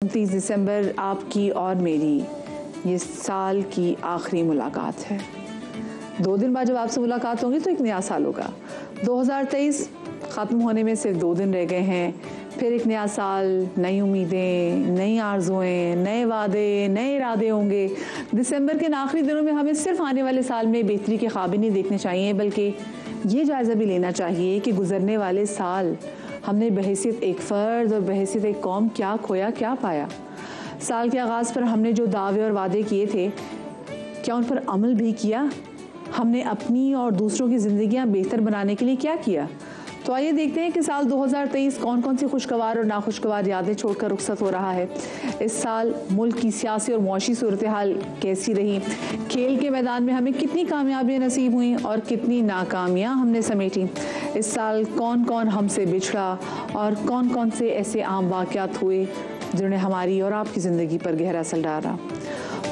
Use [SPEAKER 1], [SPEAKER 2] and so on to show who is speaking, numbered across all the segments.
[SPEAKER 1] 29 दिसंबर आपकी और मेरी ये साल की आखिरी मुलाकात है। 2 दिन बाद जब आपसे मुलाकात होगी तो एक नया साल होगा। 2023 ख़त्म होने में सिर्फ 2 दिन रह गए हैं। फिर एक नया साल, नई उम्मीदें, नई आरज़ुएँ, नए वादे, नए इरादे होंगे। दिसंबर के इन आखिरी दिनों में हमें सिर्फ आने वाले साल में बेहतरी के ख्वाब ही नहीं देखने चाहिए, बल्कि ये जायज़ा भी लेना चाहिए कि गुजरने वाले साल हमने बहैसियत एक फ़र्द और बहैसियत एक कौम क्या खोया, क्या पाया। साल के आगाज़ पर हमने जो दावे और वादे किए थे, क्या उन पर अमल भी किया? हमने अपनी और दूसरों की ज़िंदगियाँ बेहतर बनाने के लिए क्या किया? तो आइए देखते हैं कि साल 2023 कौन कौन सी खुशगवार और नाखुशगवार यादें छोड़कर रुखसत हो रहा है। इस साल मुल्क की सियासी और मुआशी सूरत हाल कैसी रही, खेल के मैदान में हमें कितनी कामयाबियाँ नसीब हुई और कितनी नाकामियाँ हमने समेटी। इस साल कौन कौन हमसे बिछड़ा और कौन कौन से ऐसे आम वाक़यात हुए जिन्होंने हमारी और आपकी ज़िंदगी पर गहरा असर डाला।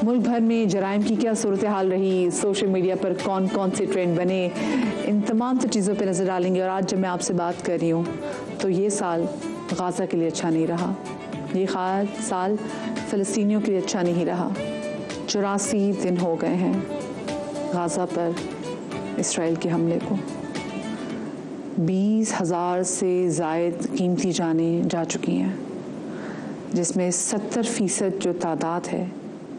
[SPEAKER 1] मुल्क भर में जराइम की क्या सूरत हाल रही, सोशल मीडिया पर कौन कौन से ट्रेंड बने, इन तमाम से चीज़ों पर नज़र डालेंगे। और आज जब मैं आपसे बात कर रही हूँ तो ये साल गाज़ा के लिए अच्छा नहीं रहा, ये साल फ़लस्तीनियों के लिए अच्छा नहीं रहा। 84 दिन हो गए हैं गाज़ा पर इसराइल के हमले को। 20,000 से ज़ायद कीमती जानें जा चुकी हैं, जिसमें 70% जो तादाद है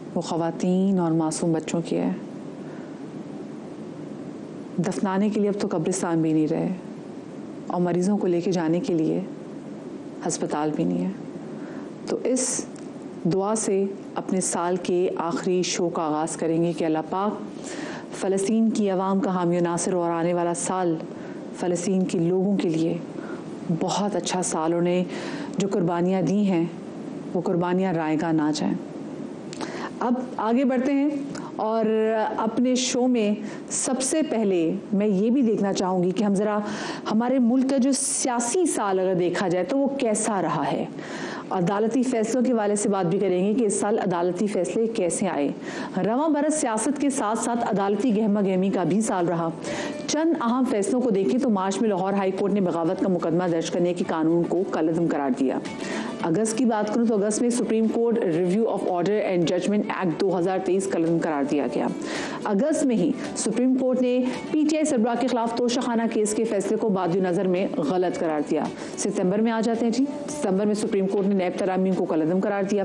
[SPEAKER 1] वो ख़वातीन और मासूम बच्चों की है। दफनाने के लिए अब तो कब्रिस्तान भी नहीं रहे और मरीज़ों को लेके जाने के लिए हस्पताल भी नहीं है। तो इस दुआ से अपने साल के आखिरी शो का आगाज़ करेंगे कि अल्लाह पाक फ़लस्तीन की आवाम का हामी नासिर और आने वाला साल फ़लस्तीन के लोगों के लिए बहुत अच्छा साल, उन्हें जो कुर्बानियाँ दी हैं वो कुर्बानियाँ रायगा ना जाएं। अब आगे बढ़ते हैं और अपने शो में सबसे पहले मैं ये भी देखना चाहूँगी कि हम ज़रा हमारे मुल्क का जो सियासी साल अगर देखा जाए तो वो कैसा रहा है। अदालती फ़ैसलों के वाले से बात भी करेंगे कि इस साल अदालती फ़ैसले कैसे आए। रवां बरस सियासत के साथ साथ अदालती गहमा गहमी का भी साल रहा। चंद अहम फैसलों को देखें तो मार्च में लाहौर हाई कोर्ट ने बगावत का मुकदमा दर्ज करने के कानून को कलअदम करार दिया। अगस्त की बात करूं तो अगस्त में supreme court review of order and judgment act 2023 कलअदम करार दिया गया। अगस्त में ही सुप्रीम कोर्ट ने पीटीआई सरबराह के खिलाफ तोशाखाना केस के फैसले को बाद नज़र में गलत करार दिया। सितंबर में आ जाते हैं जी। सितंबर में सुप्रीम कोर्ट ने नैब तरामीम को कलअदम करार दिया।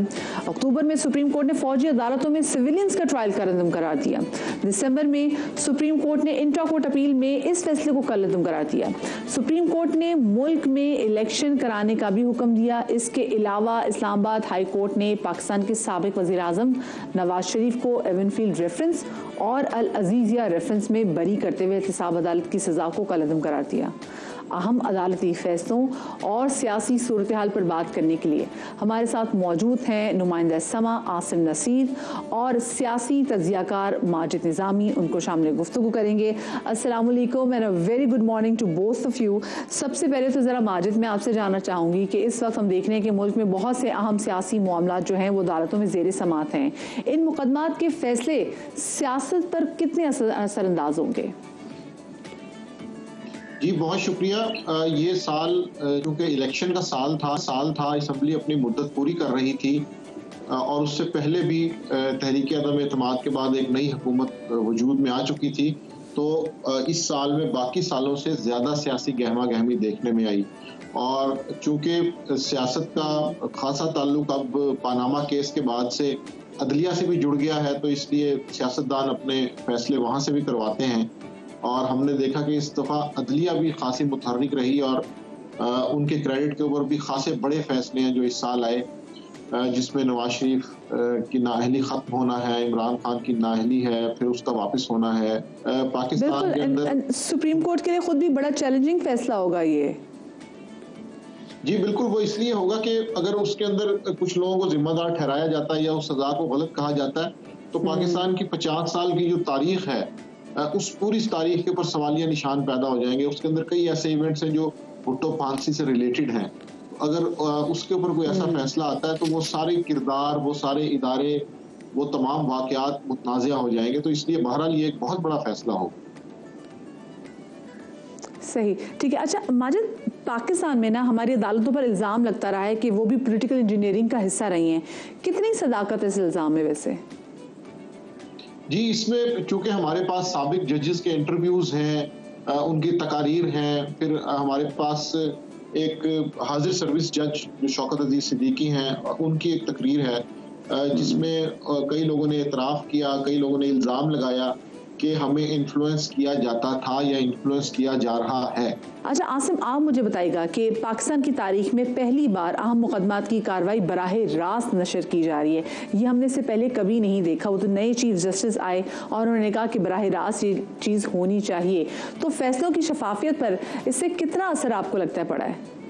[SPEAKER 1] अक्टूबर में सुप्रीम कोर्ट ने फौजी अदालतों में सिविलियंस का ट्रायल कलअदम करार दिया। दिसंबर में सुप्रीम कोर्ट ने इंट्रा कोर्ट अपील में इस फैसले को कलअदम करार दिया। सुप्रीम कोर्ट ने मुल्क में इलेक्शन कराने का भी हुक्म दिया। इसके अलावा इस्लामाबाद हाई कोर्ट ने पाकिस्तान के साबिक वज़ीर आज़म नवाज शरीफ को एवनफील्ड रेफरेंस और अल अजीज़िया रेफरेंस में बरी करते हुए एहतसाब अदालत की सज़ा को कलअदम करार दिया। अहम अदालती फैसलों और सियासी सूरत हाल पर बात करने के लिए हमारे साथ मौजूद हैं नुमाइंदा समा आसिम नसीर और सियासी तज्ज़ियाकार माजिद निज़ामी। उनको शामिल गुफ्तगू करेंगे। अस्सलाम वालेकुम and a very good morning to both of you. सबसे पहले तो ज़रा माजिद मैं आपसे जानना चाहूँगी कि इस वक्त हम देख रहे हैं कि मुल्क में बहुत से अहम सियासी मामलात जो हैं वो अदालतों में ज़ेर समात हैं। इन मुकदमात के फैसले सियासत पर कितने असरअंदाज होंगे?
[SPEAKER 2] जी बहुत शुक्रिया। ये साल क्योंकि इलेक्शन का साल था, असम्बली अपनी मुद्दत पूरी कर रही थी और उससे पहले भी तहरीक अदम एतमाद के बाद एक नई हुकूमत वजूद में आ चुकी थी। तो इस साल में बाकी सालों से ज़्यादा सियासी गहमा गहमी देखने में आई और चूँकि सियासत का खासा ताल्लुक अब पानामा केस के बाद से अदलिया से भी जुड़ गया है, तो इसलिए सियासतदान अपने फैसले वहाँ से भी करवाते हैं। और हमने देखा कि इस दफ़ा अदलिया भी खासी मुतहर्रिक रही और उनके क्रेडिट के ऊपर भी खासे बड़े फैसले हैं जो इस साल आए, जिसमें नवाज शरीफ की नाअहली ख़त्म होना है, इमरान खान की नाअहली है, फिर उसका वापस होना है। पाकिस्तान के अंदर
[SPEAKER 1] सुप्रीम कोर्ट के लिए खुद भी बड़ा चैलेंजिंग फैसला होगा ये।
[SPEAKER 2] जी बिल्कुल, वो इसलिए होगा कि अगर उसके अंदर कुछ लोगों को जिम्मेदार ठहराया जाता है या उस सज़ा को गलत कहा जाता है तो पाकिस्तान की 50 साल की जो तारीख है उस पूरी तारीख के ऊपर सवालिया निशान पैदा हो जाएंगे। उसके अंदर कई ऐसे इवेंट्स हैं जो भुट्टो फांसी से रिलेटेड हैं। अगर उसके ऊपर कोई ऐसा फैसला आता है तो वो सारे किरदार, वो सारे इदारे, वो तमाम वाक़यात मुतनाज़िया हो जाएंगे। तो इसलिए बहरहाल ये एक बहुत बड़ा फैसला होगा।
[SPEAKER 1] सही, ठीक है। अच्छा माजिद, पाकिस्तान में ना हमारी अदालतों पर इल्ज़ाम लगता रहा है कि वो भी पॉलिटिकल इंजीनियरिंग का हिस्सा रही हैं। कितनी सदाकत इस इल्ज़ाम में वैसे?
[SPEAKER 2] जी, इसमें चूंकि हमारे पास साबिक जजेस के इंटरव्यूज हैं, उनकी तकारीर हैं, फिर हमारे पास एक हाजिर सर्विस जज जो शौकत अजीज सिद्दीकी हैं, उनकी एक तकरीर है जिसमें कई लोगों ने एतराफ़ किया, कई लोगों ने इल्ज़ाम लगाया कि हमें इन्फ्लुएंस किया जाता था या इन्फ्लुएंस किया जा रहा है।
[SPEAKER 1] अच्छा आसिम, आप मुझे बताइएगा कि पाकिस्तान की तारीख में पहली बार अहम मुकदमात की कार्रवाई बराहे रास्त नशर की जा रही है। ये हमने से पहले कभी नहीं देखा। वो तो नए चीफ जस्टिस आए और उन्होंने कहा कि बराहे रास्त ये चीज़ होनी चाहिए। तो फैसलों की शफाफियत पर इससे कितना असर आपको लगता है पड़ा है?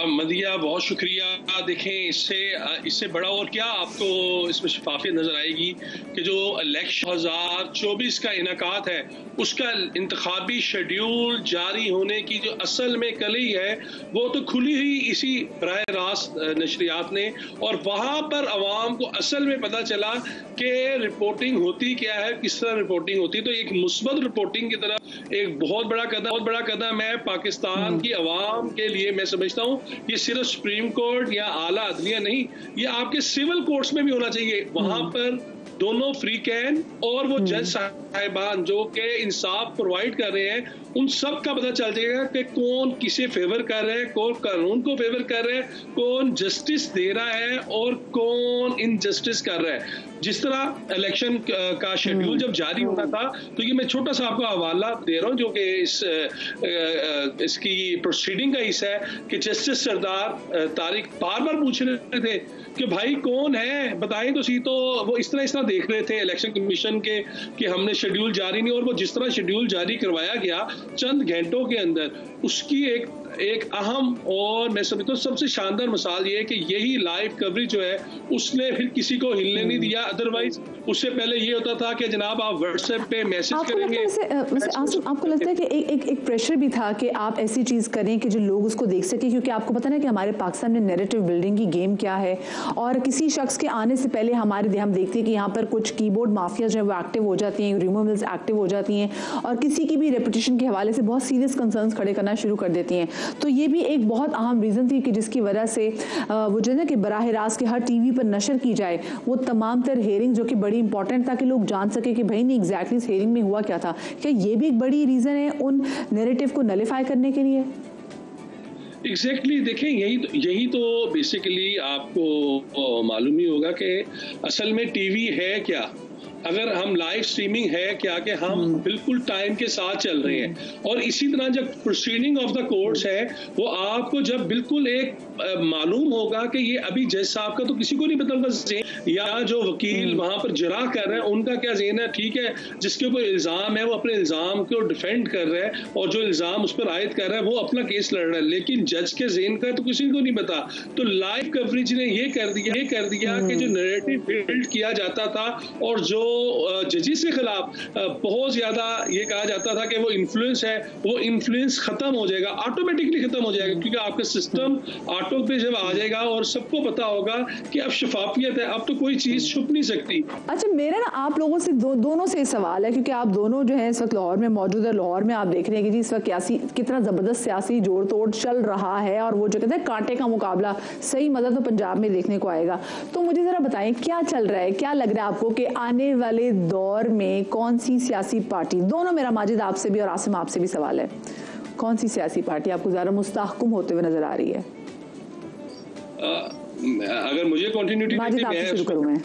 [SPEAKER 3] मदिया, बहुत शुक्रिया। देखें, इससे बड़ा और क्या आपको इसमें शफाफियत नजर आएगी कि जो इलेक्शन 2024 का इनेकात है उसका इंतखाबी शेड्यूल जारी होने की जो असल में कली है वो तो खुली ही इसी बराह रास्त नशरियात ने, और वहाँ पर अवाम को असल में पता चला कि रिपोर्टिंग होती क्या है, किस तरह रिपोर्टिंग होती है। तो एक मुस्बत रिपोर्टिंग की तरफ एक बहुत बड़ा कदम है पाकिस्तान की अवाम के लिए। मैं समझता हूँ ये सिर्फ सुप्रीम कोर्ट या आला अदलिया नहीं, ये आपके सिविल कोर्ट्स में भी होना चाहिए। वहां पर दोनों फ्री कैन और वो जज साहिबान जो के इंसाफ प्रोवाइड कर रहे हैं, उन सब का पता चल जाएगा कि कौन किसे फेवर कर रहे हैं, कौन कानून को फेवर कर रहे हैं, कौन जस्टिस दे रहा है और कौन इनजस्टिस कर रहा है। जिस तरह इलेक्शन का शेड्यूल जब जारी होना था, तो ये मैं छोटा सा आपको हवाला दे रहा हूँ जो कि इसकी प्रोसीडिंग का हिस्सा है कि जस्टिस सरदार तारिक बार बार पूछ रहे थे कि भाई कौन है, बताएं तो सी। तो वो इस तरह देख रहे थे इलेक्शन कमीशन के कि हमने शेड्यूल जारी नहीं, और वो जिस तरह शेड्यूल जारी करवाया गया चंद घंटों के अंदर, उसकी एक अहम और मैं समझता हूँ सबसे शानदार मिसाल ये है कि यही लाइव कवरेज जो है उसने फिर किसी को हिलने नहीं दिया। अदरवाइज उससे पहले ये होता था कि जनाब आप व्हाट्सएप पे मैसेज करेंगे।
[SPEAKER 1] आपको लगता है कि एक प्रेशर भी था कि आप ऐसी चीज करें कि जो लोग उसको देख सके, क्योंकि आपको पता ना कि हमारे पाकिस्तान में नैरेटिव बिल्डिंग की गेम क्या है, और किसी शख्स के आने से पहले हम देखते हैं कि यहाँ पर कुछ कीबोर्ड माफिया जो है वो एक्टिव हो जाती हैं, रूमर मिल्स एक्टिव हो जाती हैं, और किसी की भी रेपुटेशन के हवाले से बहुत सीरियस कंसर्न्स खड़े करना शुरू कर देती हैं। तो ये भी एक बहुत अहम रीज़न थी कि जिसकी वजह से वो जो है ना कि बराह रास्त के हर टीवी पर नशर की जाए वो तमाम तर हेयरिंग, जो कि बड़ी इंपॉर्टेंट था कि लोग जान सके कि भाई नहीं एग्जैक्टली इस हेयरिंग में हुआ क्या था। क्या ये भी एक बड़ी रीज़न है उन नैरेटिव को नलिफाई करने के लिए?
[SPEAKER 3] एग्जैक्टली देखें, यही तो बेसिकली आपको मालूम ही होगा कि असल में टीवी है क्या, अगर हम लाइव स्ट्रीमिंग है क्या कि हम बिल्कुल टाइम के साथ चल रहे हैं। और इसी तरह जब प्रोसीडिंग ऑफ द कोर्ट्स है वो आपको जब बिल्कुल एक मालूम होगा कि ये अभी जज साहब का तो किसी को नहीं पता होगा, या जो वकील वहां पर जरा कर रहे हैं उनका क्या ज़हन है। ठीक है, जिसके ऊपर इल्ज़ाम है वो अपने इल्ज़ाम को डिफेंड कर रहा है और जो इल्ज़ाम उस पर आयद कर रहा है वो अपना केस लड़ रहा है, लेकिन जज के ज़हन का तो किसी को नहीं पता। तो लाइव कवरेज ने ये कर दिया कि जो नैरेटिव बिल्ड किया जाता था और जो जजेस के खिलाफ बहुत ज्यादा ये कहा जाता था कि वो इन्फ्लुएंस है, वो इन्फ्लुएंस खत्म हो जाएगा, ऑटोमेटिकली खत्म हो जाएगा, क्योंकि आपका सिस्टम ऑटो पे जब आ जाएगा और सबको पता होगा कि अब शफाफियत है, अब तो कोई चीज छुप नहीं सकती।
[SPEAKER 1] अच्छा, मेरा ना आप लोगों से दोनों से सवाल है, क्योंकि आप दोनों जो है इस वक्त लाहौर में मौजूद है। लाहौर में आप देख रहे हैं कि जी इस वक्त कितना जबरदस्त सियासी जोड़ तोड़ चल रहा है, और वो जो कहते हैं कांटे का मुकाबला, सही मजा तो पंजाब में देखने को आएगा। तो मुझे जरा बताएं क्या चल रहा है, क्या लग रहा है आपको कि आने वाले दौर में कौन सी सियासी पार्टी, दोनों, मेरा माजिद आपसे भी और आसिम आपसे भी सवाल है, कौन सी सियासी पार्टी आपको ज़्यादा मुस्तहकम होते हुए नजर आ रही है?
[SPEAKER 3] अगर मुझे कंटिन्यूटी
[SPEAKER 1] माजिद आपसे शुरू करूं मैं।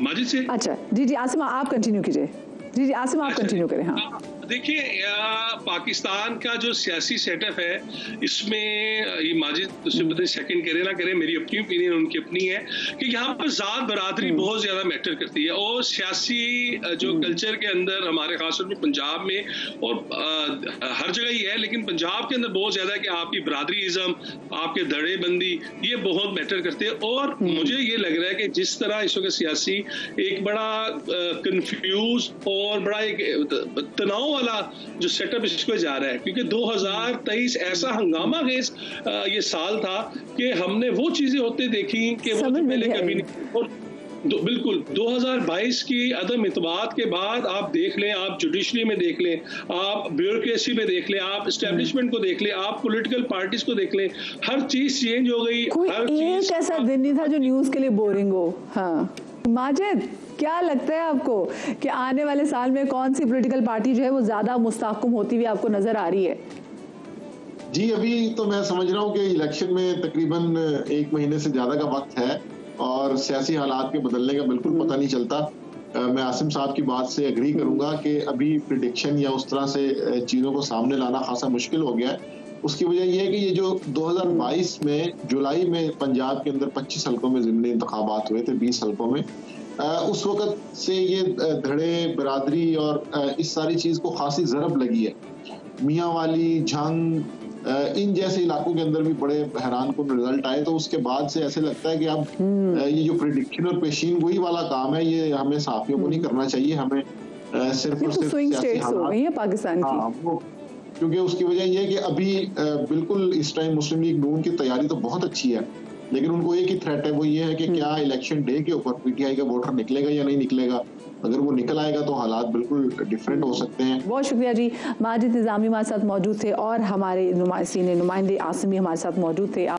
[SPEAKER 3] माजिद से?
[SPEAKER 1] अच्छा जी आसिम आप कंटिन्यू कीजिए। जी आसिम आप कंटिन्यू करें। हाँ
[SPEAKER 3] देखिए, पाकिस्तान का जो सियासी सेटअप है इसमें ये माजिद उससे पता सेकंड करे ना करे, मेरी अपनी ओपिनियन उनकी अपनी है कि यहाँ पर जात बरादरी बहुत ज्यादा मैटर करती है, और सियासी जो कल्चर के अंदर हमारे खासतौर पर पंजाब में और हर जगह ही है, लेकिन पंजाब के अंदर बहुत ज्यादा है कि आपकी बरादरीइज्म, आपके धड़ेबंदी, ये बहुत मैटर करते हैं। और मुझे ये लग रहा है कि जिस तरह इस वक्त सियासी एक बड़ा कंफ्यूज और बड़ा एक तनाव जो सेटअप इसको जा रहा है, क्योंकि 2023 ऐसा हंगामा खेज ये साल था कि हमने वो चीजें होते देखी कि वो पहले कभी नहीं। बिल्कुल 2022 की अदम इत्मीनान के बाद आप देख लें, आप जुडिशरी में देख लें, आप ब्यूरोक्रेसी में देख लें, आप एस्टेब्लिशमेंट को देख लें, आप पॉलिटिकल पार्टीज को देख लें, हर चीज चेंज हो गई।
[SPEAKER 1] कोई
[SPEAKER 3] हर
[SPEAKER 1] एक ऐसा दिन नहीं था जो न्यूज़ के लिए बोरिंग हो। हाँ माजिद, क्या लगता है आपको कि आने वाले साल में कौन सी पॉलिटिकल पार्टी जो है वो ज्यादा मुस्तहकम होती हुई आपको नजर आ रही है?
[SPEAKER 2] जी, अभी तो मैं समझ रहा हूँ कि इलेक्शन में तकरीबन 1 महीने से ज्यादा का वक्त है और सियासी हालात के बदलने का बिल्कुल पता नहीं चलता। मैं आसिम साहब की बात से एग्री करूंगा कि अभी प्रिडिक्शन या उस तरह से चीजों को सामने लाना खासा मुश्किल हो गया है। उसकी वजह यह है कि ये जो 2022 में जुलाई में पंजाब के अंदर 25 हल्कों में ज़िमनी इंतखाबात हुए थे, 20 हल्कों में, उस वक्त से ये धड़े बरादरी और इस सारी चीज को खासी ज़रब लगी है। मियाँ वाली, झंग, इन जैसे इलाकों के अंदर भी बड़े हैरान कुन रिजल्ट आए। तो उसके बाद से ऐसे लगता है कि अब ये जो प्रिडिक्शन और पेशीन गोई वाला काम है ये हमें सहाफियों को नहीं करना चाहिए। हमें सिर्फ और सिर्फ
[SPEAKER 1] स्विंग स्टेट्स हो गई है पाकिस्तान की।
[SPEAKER 2] क्योंकि उसकी वजह यह है कि अभी बिल्कुल इस टाइम मुस्लिम लीग नून की तैयारी तो बहुत अच्छी है, लेकिन उनको एक ही थ्रेट है, वो ये है कि क्या इलेक्शन डे के ऊपर पीटीआई का वोटर निकलेगा या नहीं निकलेगा। अगर वो निकल आएगा तो हालात बिल्कुल डिफरेंट हो सकते हैं।
[SPEAKER 1] बहुत शुक्रिया जी। माजिद निज़ामी हमारे साथ मौजूद थे और हमारे नुमाइंदे आसिमी हमारे साथ मौजूद थे।